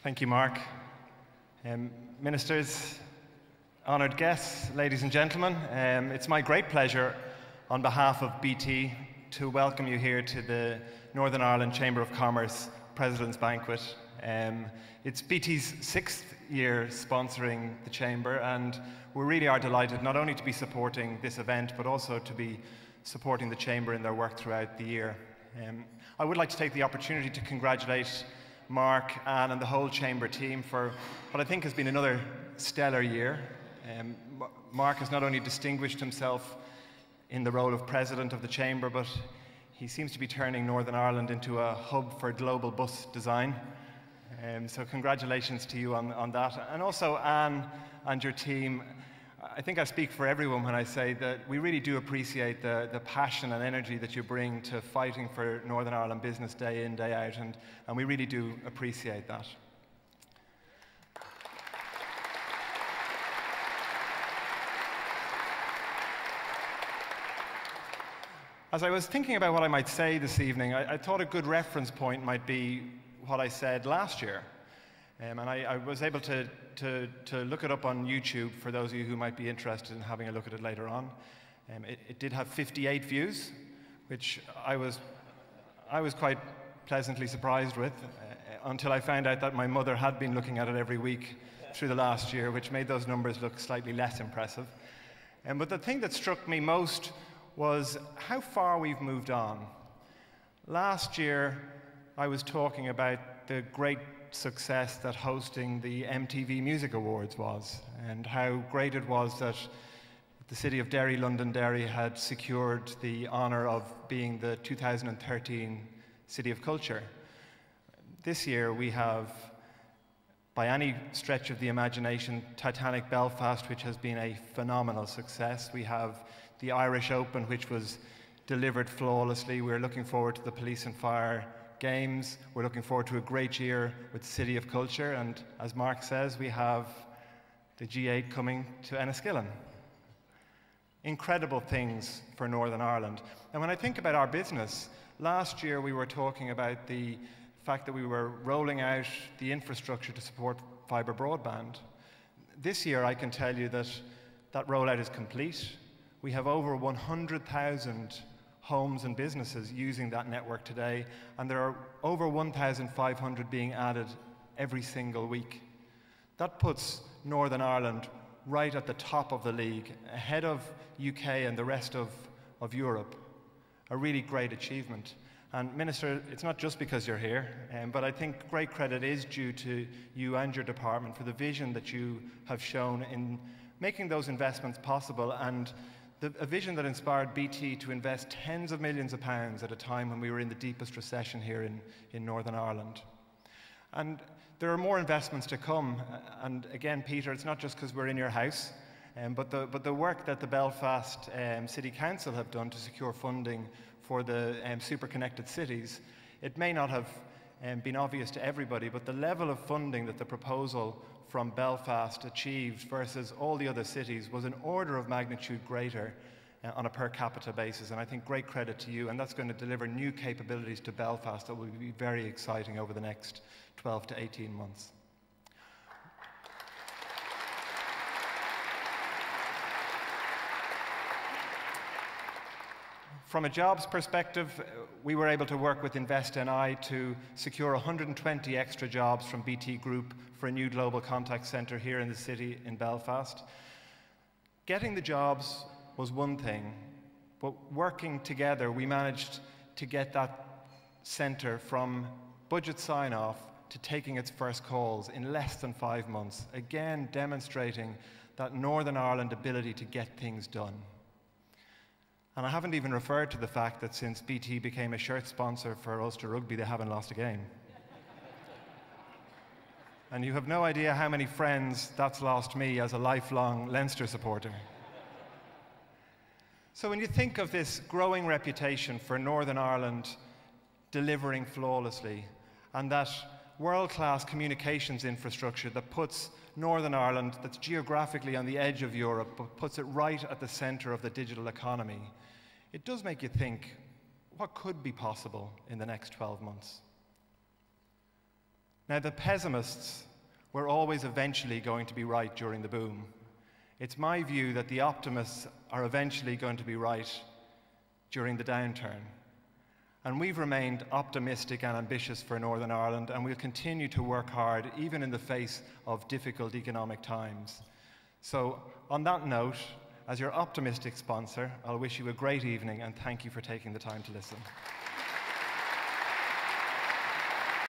Thank you, Mark. Ministers, honoured guests, ladies and gentlemen, it's my great pleasure on behalf of BT to welcome you here to the Northern Ireland Chamber of Commerce President's Banquet. It's BT's 6th year sponsoring the Chamber, and we really are delighted not only to be supporting this event but also to be supporting the Chamber in their work throughout the year. I would like to take the opportunity to congratulate Mark, Anne and the whole Chamber team for what I think has been another stellar year. Mark has not only distinguished himself in the role of President of the Chamber, but he seems to be turning Northern Ireland into a hub for global bus design. So congratulations to you on that. And also Anne and your team. I think I speak for everyone when I say that we really do appreciate the passion and energy that you bring to fighting for Northern Ireland business day in, day out, and we really do appreciate that. As I was thinking about what I might say this evening, I thought a good reference point might be what I said last year. And I was able to look it up on YouTube for those of you who might be interested in having a look at it later on. It did have 58 views, which I was quite pleasantly surprised with, until I found out that my mother had been looking at it every week through the last year, which made those numbers look slightly less impressive. But the thing that struck me most was how far we've moved on. Last year, I was talking about the great success that hosting the MTV Music Awards was, and how great it was that the city of Derry, Londonderry, had secured the honour of being the 2013 City of Culture. This year we have, by any stretch of the imagination, Titanic Belfast, which has been a phenomenal success. We have the Irish Open, which was delivered flawlessly. We're looking forward to the Police and Fire Games. We're looking forward to a great year with City of Culture, and as Mark says, we have the G8 coming to Enniskillen. Incredible things for Northern Ireland. And when I think about our business, last year we were talking about the fact that we were rolling out the infrastructure to support fibre broadband. This year I can tell you that that rollout is complete. We have over 100,000 homes and businesses using that network today, and there are over 1,500 being added every single week. That puts Northern Ireland right at the top of the league, ahead of UK and the rest of Europe. A really great achievement. And Minister, it's not just because you're here, but I think great credit is due to you and your department for the vision that you have shown in making those investments possible, and a vision that inspired BT to invest tens of millions of pounds at a time when we were in the deepest recession here in Northern Ireland. And there are more investments to come. And again, Peter, it's not just because we're in your house, but the work that the Belfast City Council have done to secure funding for the super connected cities, it may not have been obvious to everybody, but the level of funding that the proposal from Belfast achieved versus all the other cities was an order of magnitude greater on a per capita basis, and I think great credit to you, and that's going to deliver new capabilities to Belfast that will be very exciting over the next 12 to 18 months. From a jobs perspective, we were able to work with InvestNI to secure 120 extra jobs from BT Group for a new global contact centre here in the city in Belfast. Getting the jobs was one thing, but working together, we managed to get that centre from budget sign-off to taking its first calls in less than 5 months, again demonstrating that Northern Ireland ability to get things done. And I haven't even referred to the fact that since BT became a shirt sponsor for Ulster Rugby, they haven't lost a game. And you have no idea how many friends that's lost me as a lifelong Leinster supporter. So when you think of this growing reputation for Northern Ireland delivering flawlessly, and that world-class communications infrastructure that puts Northern Ireland, that's geographically on the edge of Europe, but puts it right at the centre of the digital economy, it does make you think, what could be possible in the next 12 months? Now, the pessimists were always eventually going to be right during the boom. It's my view that the optimists are eventually going to be right during the downturn. And we've remained optimistic and ambitious for Northern Ireland, and we'll continue to work hard, even in the face of difficult economic times. So, on that note, as your optimistic sponsor, I'll wish you a great evening, and thank you for taking the time to listen.